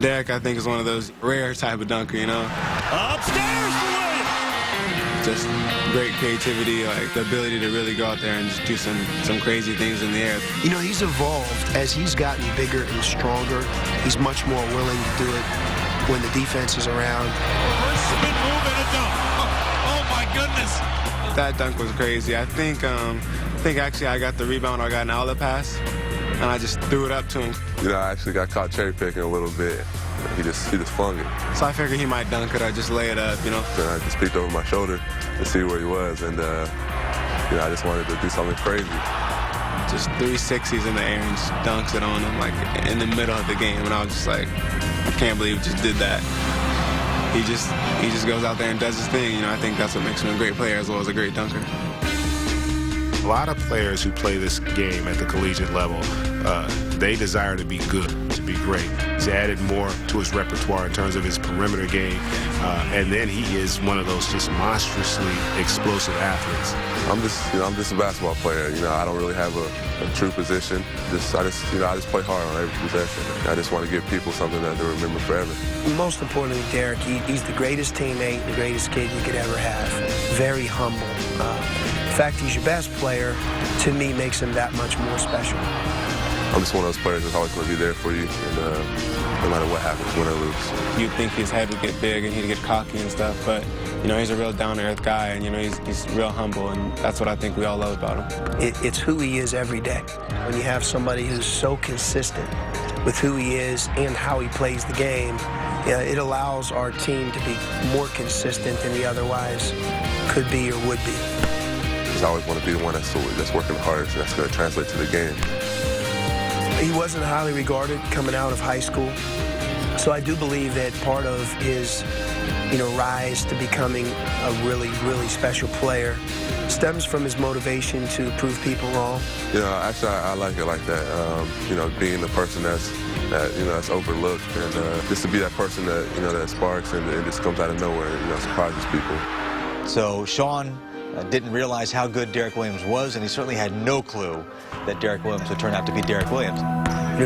Derek, I think, is one of those rare type of dunker, you know? Upstairs for Williams! Just great creativity, like the ability to really go out there and just do some crazy things in the air. You know, he's evolved as he's gotten bigger and stronger. He's much more willing to do it when the defense is around. First spin move and a dunk. Oh my goodness. That dunk was crazy. I think actually I got the rebound, or I got an outlet pass, and I just threw it up to him. You know, I actually got caught cherry picking a little bit. He just flung it. So I figured he might dunk it or just lay it up, you know. Then I just peeked over my shoulder to see where he was, and you know, I just wanted to do something crazy. Just 360s in the air and just dunks it on him, like in the middle of the game, and I was just like, I can't believe he just did that. He just goes out there and does his thing. You know, I think that's what makes him a great player as well as a great dunker. A lot of players who play this game at the collegiate level, they desire to be good, to be great. He's added more to his repertoire in terms of his perimeter game, and then he is one of those just monstrously explosive athletes. I'm just a basketball player. You know, I don't really have a true position. I just play hard on every possession. I just want to give people something that they remember forever. Most importantly, Derek, he's the greatest teammate, the greatest kid you could ever have. Very humble. The fact he's your best player, to me, makes him that much more special. I'm just one of those players that's always going to be there for you, and no matter what happens, win or lose. You'd think his head would get big and he'd get cocky and stuff, but, you know, he's a real down-to-earth guy, and, you know, he's real humble, and that's what I think we all love about him. It's who he is every day. When you have somebody who's so consistent with who he is and how he plays the game, it allows our team to be more consistent than we otherwise could be or would be. I always want to be the one that's working the hardest, and that's going to translate to the game. He wasn't highly regarded coming out of high school, so I do believe that part of his, rise to becoming a really, really special player stems from his motivation to prove people wrong. Actually, I like it like that. Being the person that's overlooked, and just to be that person that that sparks and it just comes out of nowhere, and surprises people. So Sean didn't realize how good Derek Williams was, and he certainly had no clue that Derek Williams would turn out to be Derek Williams.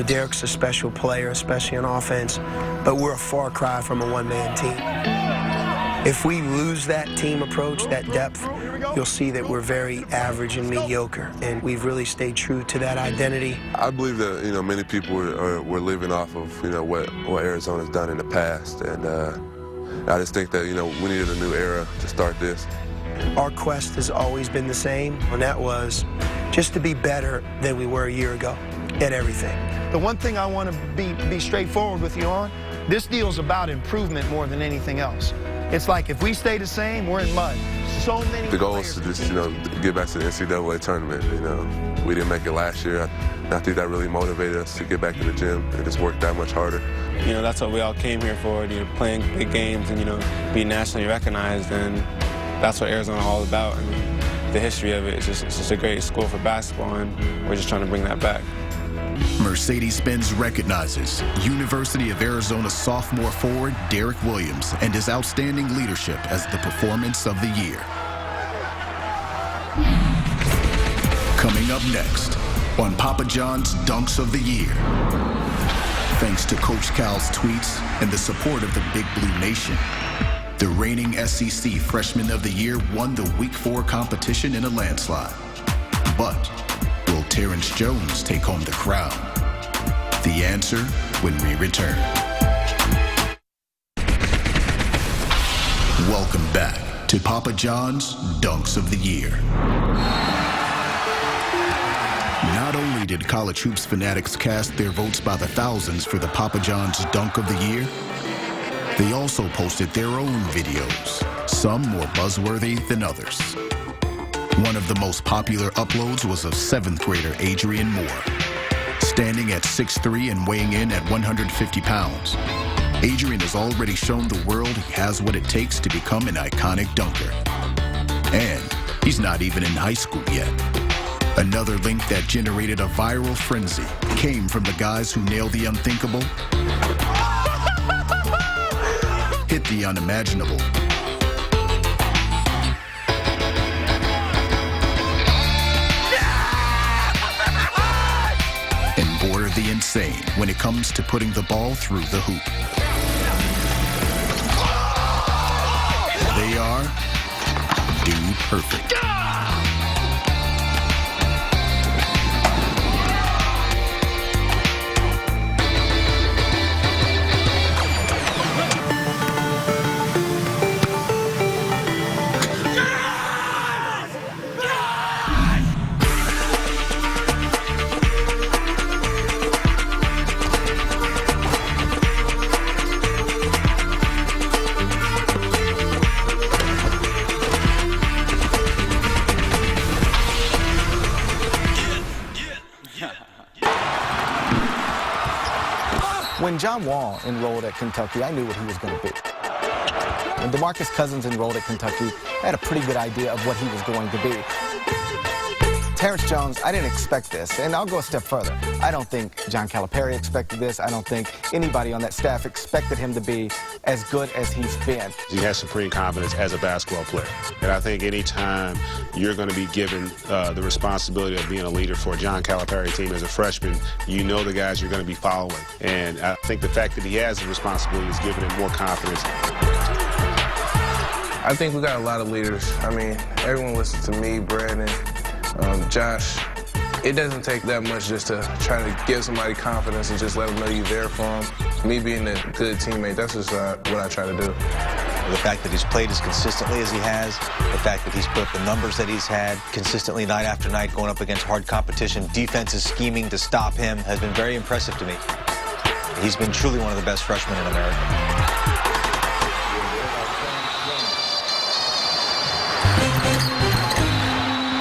Derek's a special player, especially on offense, but we're a far cry from a one-man team. If we lose that team approach, that depth, you'll see that we're very average and mediocre, and we've really stayed true to that identity. I believe that many people were living off of what Arizona's done in the past, and I just think that we needed a new era to start this. Our quest has always been the same, and that was just to be better than we were a year ago at everything. The one thing I want to be straightforward with you on, this deal's about improvement more than anything else. It's like if we stay the same, we're in mud. So many The goal is to just, get back to the NCAA tournament. We didn't make it last year. I think that really motivated us to get back to the gym and just work that much harder. That's what we all came here for, playing big games and, be nationally recognized, and that's what Arizona's all about. I mean, the history of it's just a great school for basketball, and we're just trying to bring that back. Mercedes-Benz recognizes University of Arizona sophomore forward Derek Williams and his outstanding leadership as the performance of the year. Coming up next on Papa John's Dunks of the Year. Thanks to Coach Cal's tweets and the support of the Big Blue Nation, the reigning SEC Freshman of the Year won the Week 4 competition in a landslide. But will Terrence Jones take home the crown? The answer when we return. Welcome back to Papa John's Dunks of the Year. Not only did college hoops fanatics cast their votes by the thousands for the Papa John's Dunk of the Year, they also posted their own videos, some more buzzworthy than others. One of the most popular uploads was of 7th grader Adrian Moore. Standing at 6'3" and weighing in at 150 pounds, Adrian has already shown the world he has what it takes to become an iconic dunker. And he's not even in high school yet. Another link that generated a viral frenzy came from the guys who nailed the unthinkable, hit the unimaginable, and bore the insane when it comes to putting the ball through the hoop. They are Dude Perfect. When John Wall enrolled at Kentucky, I knew what he was going to be. When DeMarcus Cousins enrolled at Kentucky, I had a pretty good idea of what he was going to be. Terrence Jones, I didn't expect this, and I'll go a step further. I don't think John Calipari expected this. I don't think anybody on that staff expected him to be as good as he's been. He has supreme confidence as a basketball player. And I think anytime you're going to be given the responsibility of being a leader for a John Calipari team as a freshman, you know the guys you're going to be following. And I think the fact that he has the responsibility has given him more confidence. I think we got a lot of leaders. I mean, everyone listens to me, Brandon, Josh. It doesn't take that much just to try to give somebody confidence and just let them know you're there for them. Me being a good teammate, that's just what I try to do. The fact that he's played as consistently as he has, the fact that he's put up the numbers that he's had consistently night after night going up against hard competition, defenses scheming to stop him has been very impressive to me. He's been truly one of the best freshmen in America.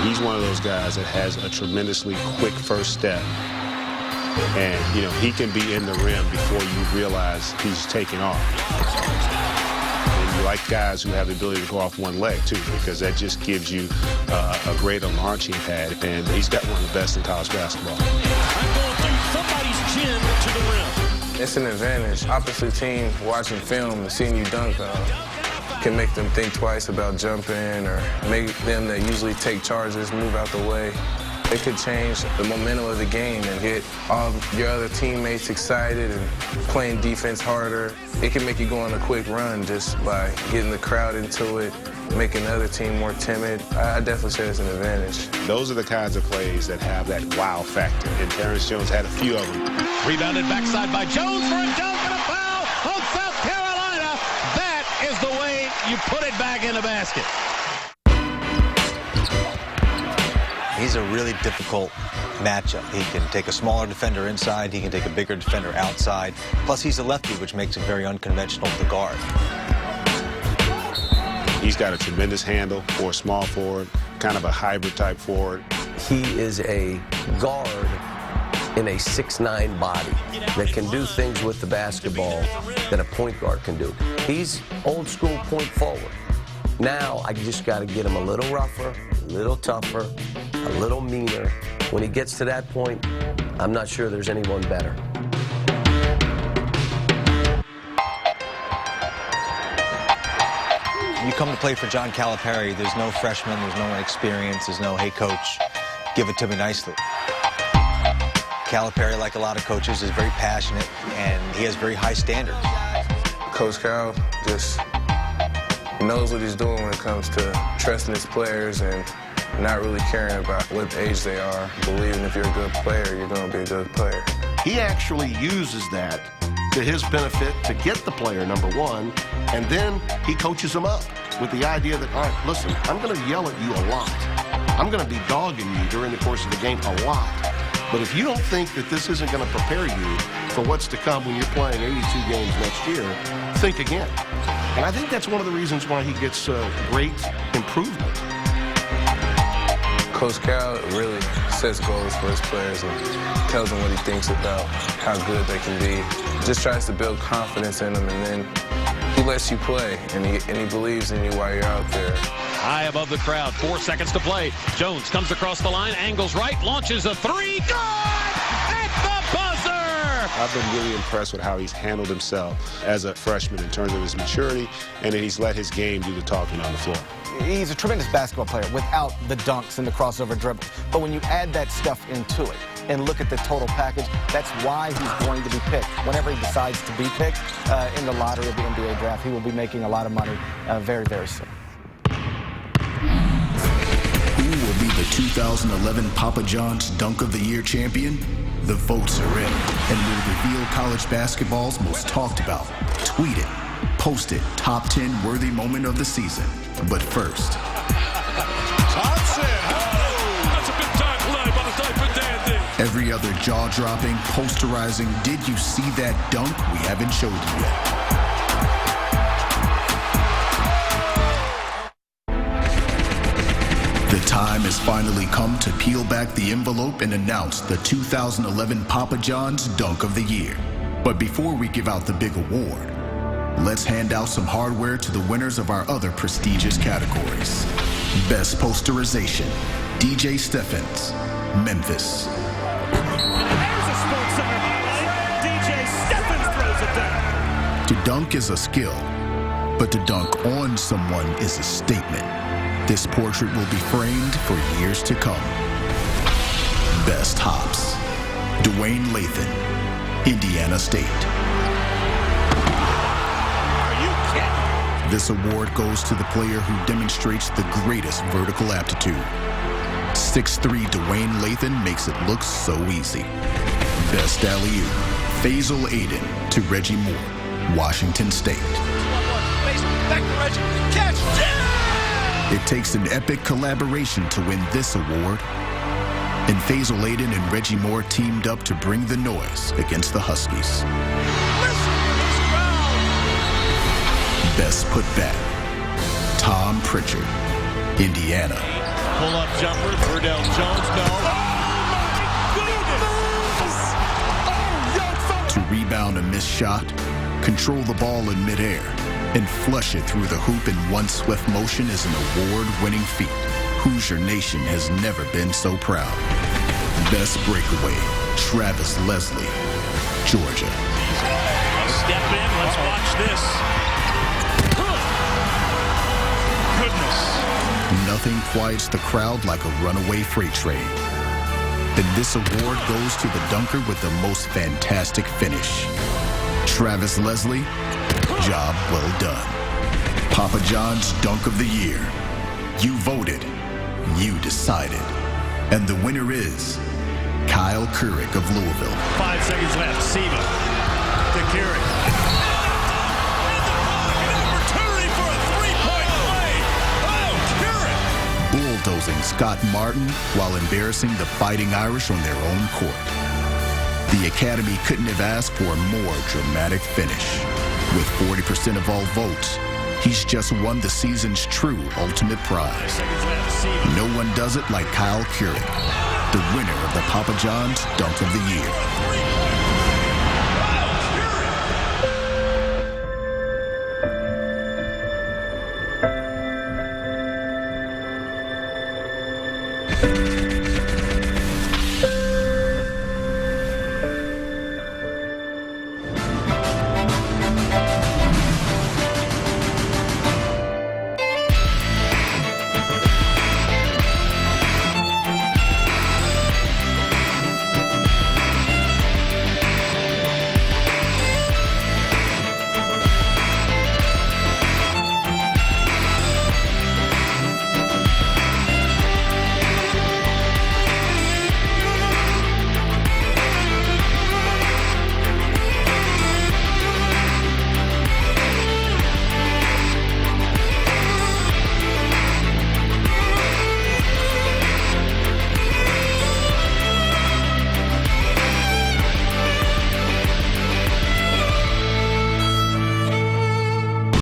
He's one of those guys that has a tremendously quick first step. And, you know, he can be in the rim before you realize he's taking off. And you like guys who have the ability to go off one leg, too, because that just gives you a greater launching pad. And he's got one of the best in college basketball. I'm going through somebody's chin to the rim. It's an advantage. Opposite team watching film and seeing you dunk can make them think twice about jumping or make them that usually take charges move out the way. It could change the momentum of the game and get all your other teammates excited and playing defense harder. It can make you go on a quick run just by getting the crowd into it, making the other team more timid. I definitely say it's an advantage. Those are the kinds of plays that have that wow factor, and Terrence Jones had a few of them. Rebounded backside by Jones for a dunk and a foul on South Carolina. That is the way you put it back in the basket. He's a really difficult matchup. He can take a smaller defender inside. He can take a bigger defender outside. Plus, he's a lefty, which makes him very unconventional to guard. He's got a tremendous handle for a small forward, kind of a hybrid type forward. He is a guard in a 6'9" body that can do things with the basketball that a point guard can do. He's old school point forward. Now I just got to get him a little rougher, a little tougher, a little meaner. When he gets to that point, I'm not sure there's anyone better. You come to play for John Calipari, there's no freshman, there's no experience, there's no, hey, coach, give it to me nicely. Calipari, like a lot of coaches, is very passionate, and he has very high standards. Coach Cal just knows what he's doing when it comes to trusting his players and not really caring about what age they are, believing if you're a good player, you're going to be a good player. He actually uses that to his benefit to get the player, number one, and then he coaches them up with the idea that, all right, listen, I'm going to yell at you a lot. I'm going to be dogging you during the course of the game a lot. But if you don't think that this isn't going to prepare you for what's to come when you're playing 82 games next year, think again. And I think that's one of the reasons why he gets great improvement. Coach Cal really sets goals for his players and tells them what he thinks about how good they can be. Just tries to build confidence in them, and then he lets you play, and he believes in you while you're out there. High above the crowd, 4 seconds to play. Jones comes across the line, angles right, launches a three. Good! At the buzzer! I've been really impressed with how he's handled himself as a freshman in terms of his maturity, and then he's let his game do the talking on the floor. He's a tremendous basketball player without the dunks and the crossover dribble. But when you add that stuff into it, and look at the total package. That's why he's going to be picked. Whenever he decides to be picked in the lottery of the NBA draft, he will be making a lot of money very, very soon. Who will be the 2011 Papa John's Dunk of the Year champion? The votes are in, and we'll reveal college basketball's most talked about, tweeted, posted, top 10 worthy moment of the season. But first, Thompson! Oh, that's a big time play by the Diaper Dandy. Every other jaw-dropping, posterizing, did you see that dunk we haven't showed you yet? The time has finally come to peel back the envelope and announce the 2011 Papa John's Dunk of the Year. But before we give out the big award, let's hand out some hardware to the winners of our other prestigious categories. Best Posterization, DJ Steffens, Memphis. There's a Sports Center highlight. DJ Steffens throws it down. To dunk is a skill, but to dunk on someone is a statement. This portrait will be framed for years to come. Best Hops, Dwayne Lathan, Indiana State. Are you kidding? This award goes to the player who demonstrates the greatest vertical aptitude. 6'3" Dwayne Lathan makes it look so easy. Best alley-oop, Faisal Aiden to Reggie Moore, Washington State. Back to Reggie. Catch. It takes an epic collaboration to win this award. And Faisal Aiden and Reggie Moore teamed up to bring the noise against the Huskies. Best putback, Tom Pritchard, Indiana. Pull-up jumper, Verdell Jones, no. To rebound a missed shot, control the ball in midair, and flush it through the hoop in one swift motion is an award-winning feat. Hoosier Nation has never been so proud. Best breakaway, Travis Leslie, Georgia. Step in, let's watch this. Goodness. Nothing quiets the crowd like a runaway freight train. And this award goes to the dunker with the most fantastic finish. Travis Leslie, job well done. Papa John's Dunk of the Year. You voted, you decided. And the winner is Kyle Couric of Louisville. 5 seconds left. Siva to Couric. Opportunity for a three-point play. Oh, Couric! Bulldozing Scott Martin while embarrassing the Fighting Irish on their own court. The Academy couldn't have asked for a more dramatic finish. With 40% of all votes, he's just won the season's true ultimate prize. No one does it like Kyle Couric, the winner of the Papa John's Dunk of the Year.